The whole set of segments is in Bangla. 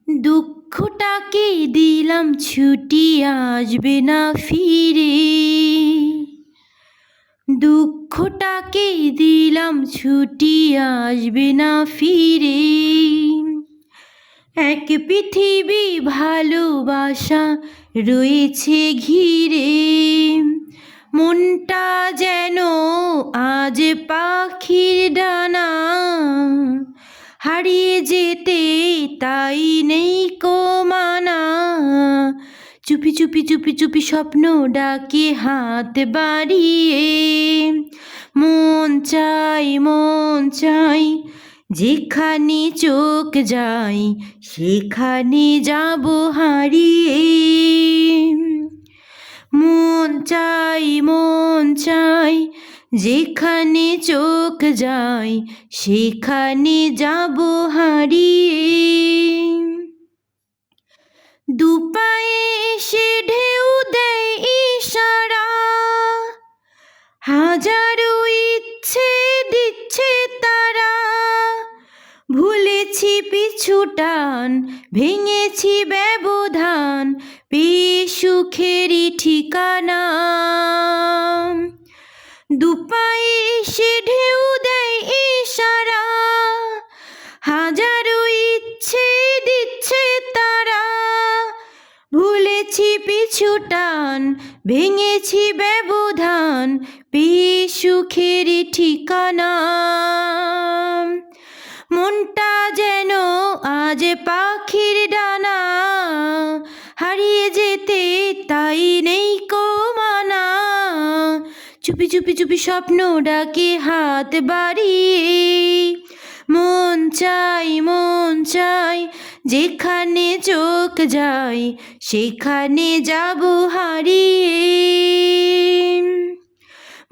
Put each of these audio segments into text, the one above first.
দুঃখটাকে দিলাম ছুটি আসবে না ফিরে। দুঃখটাকে দিলাম ছুটি আসবে না ফিরে। এক পৃথিবী ভালোবাসা রয়েছে ঘিরে। মনটা যেন আজ পাখির ডানা, হারিয়ে যেতে তাই নেই কো মানা। চুপি চুপি চুপি চুপি স্বপ্ন ডাকে হাত বাড়িয়ে। মন চাই যেখানে চোখ যায় সেখানে যাব হারিয়ে। মন চাই যেখানে চোখ যায় সেখানে যাব হারিয়ে। দুপায়ে এসে ঢেউ দেয় ইশারা, হাজারো ইচ্ছে দিচ্ছে তারা। ভুলেছি পিছু টান, ভেঙেছি ব্যবধান, পেয়ে সুখেরই ঠিকানা। দুপায়ে এসে ঢেউ দেয় ইশারা, হাজারো ইচ্ছে দিচ্ছে তারা। ভুলেছি পিছু টান, ভেঙেছি ব্যবধান, পেয়ে সুখেরই ঠিকানা। মনটা যেন আজ পাখির ডানা, হারিয়ে যেতে তাই নেই কো মানা। চুপি চুপি চুপি স্বপ্ন ডাকে হাত বাড়িয়ে। মন চাই যেখানে চোখ যায় সেখানে যাব হারিয়ে।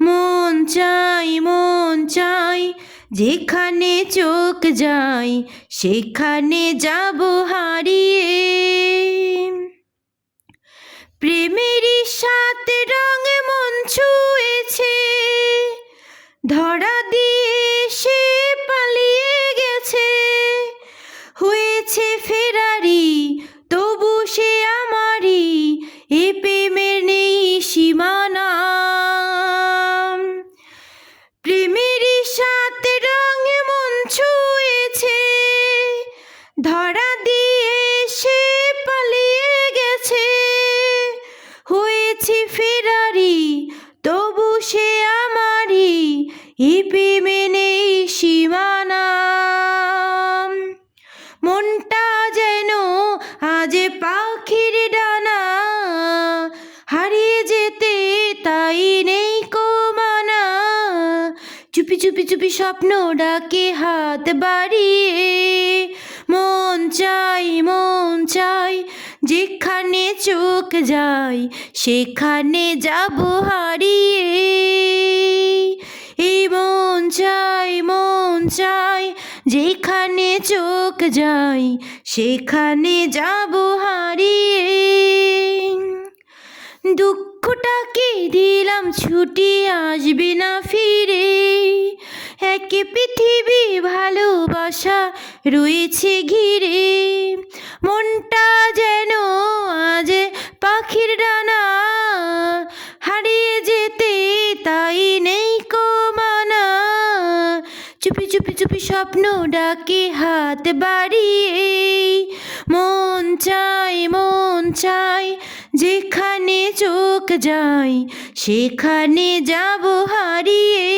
মন চাই যেখানে চোখ যায় সেখানে যাব হারিয়ে। প্রেমেরই সাত রঙে মন ছুঁয়েছে, ধরা দিয়ে সে পালিয়ে গেছে। হয়েছে ফেরারি তবু সে আমারই, এ প্রেমের নেই সীমানা। প্রেমেরই সাত রঙে মন ছুঁয়েছে, ধরা দিয়ে সে পালিয়ে গেছে। হয়েছে ফেরারি তবু সে আমারই, এ প্রেমে নেই সীমানা। মনটা যেন আজ পাখির ডানা, হারিয়ে যেতে তাই নেই কো মানা। চুপি চুপি চুপি স্বপ্ন ডাকে হাত বাড়িয়ে। মন চাই যেখানে চোখ যায় সেখানে যাব হারিয়ে। এই মন চাই যেখানে চোখ যায় সেখানে যাব হারিয়ে। দুঃখটাকে দিলাম ছুটি আসবে না ফিরে। এক পৃথিবী ভালোবাসা রয়েছে ঘিরে। মনটা যেন আজ পাখির ডানা, হারিয়ে যেতে তাই নেই কো মানা। চুপি চুপি চুপি স্বপ্ন ডাকে হাত বাড়িয়ে। মন চাই যেখানে চোখ যায় সেখানে যাব হারিয়ে।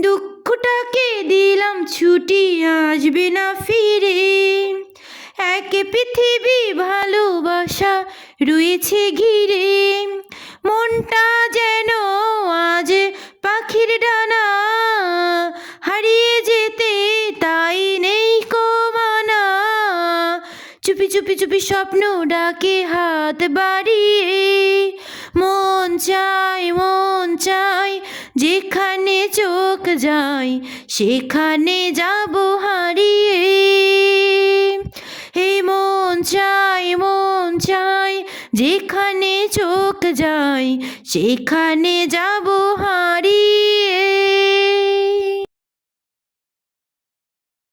দুঃখটাকে দিলাম ছুটি আসবে না ফিরে। এক পৃথিবী ভালোবাসা রয়েছে ঘিরে। মনটা যেন আজ পাখির ডানা, হারিয়ে যেতে তাই নেই কো মানা। চুপি চুপি চুপি স্বপ্ন ডাকে হাত বাড়িয়ে। মন চাই যেখানে চোখ যায় সেখানে যাব হারিয়ে। হে মন চাই যেখানে চোখ যায় সেখানে যাব হারিয়ে।